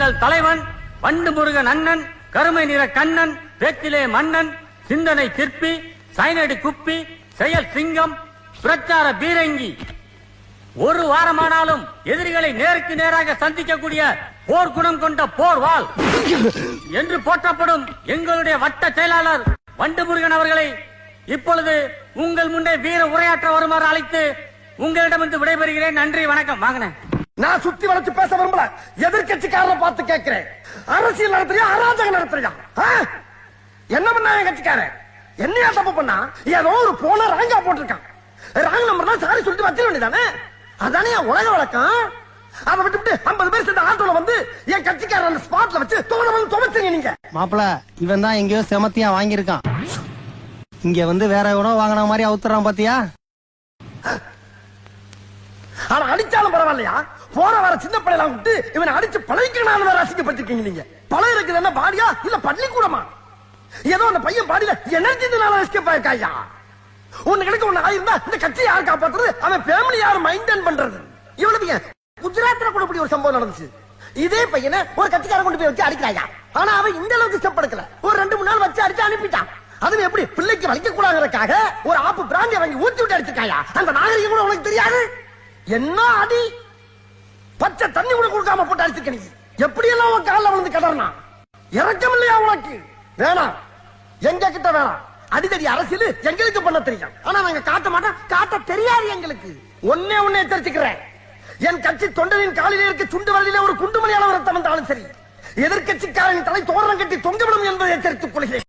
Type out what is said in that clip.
எங்கள் தலைவன் வண்டு முருகன் அண்ணன், கருமை நிற கண்ணன், பேச்சிலே மன்னன், சிந்தனை சிற்பி, சைனடி குப்பி, செயல் சிங்கம், பிரச்சார பீரங்கி. ஒரு வாரமானாலும் எதிரிகளை நேருக்கு நேராக சந்திக்கக்கூடிய போர் குணம் கொண்ட போர் வாள் என்று போற்றப்படும் எங்களுடைய வட்ட செயலாளர் வண்டு முருகன் அவர்களை இப்பொழுது உங்கள் முன்னே வீர உரையாற்ற வருமாறு அழைத்து உங்களிடமிருந்து விடைபெறுகிறேன். நன்றி, வணக்கம். வாங்கினேன். நான் சுத்தி வளைச்சு பேச விரும்பல. எதிர்கட்சிக்காரரை பார்த்து கேட்கிறேன், அரசியல் நடத்துறியா அராஜகம் நடத்துறியா? என்ன பண்ணா என் கட்சிக்காரன்? என்னையா தப்பு பண்ணா? ஏதோ ஒரு போன ராங்கா போட்டிருக்கான். ராங் நம்பர்னா சாரி சொல்லிட்டு வச்சிட வேண்டியதானே? அதானே உலக வழக்கம். அதை விட்டு 50 பேர் சேர்ந்த ஆட்டோல வந்து என் கட்சிக்காரன் அந்த ஸ்பாட்ல வச்சு துவச்சிங்க நீங்க. மாப்பிள, இவன் தான் எங்கேயோ செமத்தியா வாங்கியிருக்கான். இங்க வந்து வேற எவனோ வாங்கின மாதிரி அவுத்துறான் பாத்தியா? ஆனா அடிச்சாலும் பரவாயில்லையா? போன வர சின்ன பிள்ளைலாம் விட்டு இவனை அடிச்சு பழகிக்கணும் வேற அசிங்கப்பட்டிருக்கீங்க நீங்க. பழம் இருக்குது என்ன பாடியா இல்ல பள்ளிக்கூடமா? ஏதோ அந்த பையன் பாடியில எனர்ஜினால எஸ்கேப் ஆயிருக்காயா? ஒண்ணு கிடைக்க ஒண்ணு ஆயிருந்தா இந்த கட்சி யார் காப்பாத்துறது? அவன் ஃபேமிலி யார் மெயின்டைன் பண்றது? இவ்வளவு குஜராத்ல கூட இப்படி ஒரு சம்பவம் நடந்துச்சு. இதே பையனை ஒரு கட்சிக்காரன் கொண்டு போய் வச்சு அடிக்கிறாயா? ஆனா அவன் இந்த அளவுக்கு ஸ்டெப் ஒரு 2-3 நாள் வச்சு அடிச்சு அனுப்பிட்டான். அதுவும் எப்படி பிள்ளைக்கு வலிக்க கூடாதுக்காக ஒரு ஆப்பு பிராந்திய வாங்கி ஊத்தி விட்டு அடிச்சிருக்காயா? அந்த நாகரிகம் கூட உனக்கு தெரியாது. என்ன அடி! பச்சை தண்ணி கூட கொடுக்காம போட்டு அடிச்சிருக்க நீ. எப்படி எல்லாம் உன் காலில் விழுந்து கடறனா? இறக்கம் இல்லையா உனக்கு? வேணாம், எங்க கிட்ட வேணாம். அடிதடி அரசியல் எங்களுக்கு பண்ண தெரியும், ஆனா நாங்க காட்ட மாட்டோம். காட்ட தெரியாது எங்களுக்கு. ஒன்னே எச்சரிச்சுக்கிறேன், என் கட்சி தொண்டரின் காலிலே இருக்க சுண்டு வழியில ஒரு குண்டுமணி அளவு ரத்தம் வந்தாலும் சரி, எதிர்கட்சிக்காரன் தலை தோரணம் கட்டி தொங்கவிடும் என்பதை எச்சரித்துக் கொள்கிறேன்.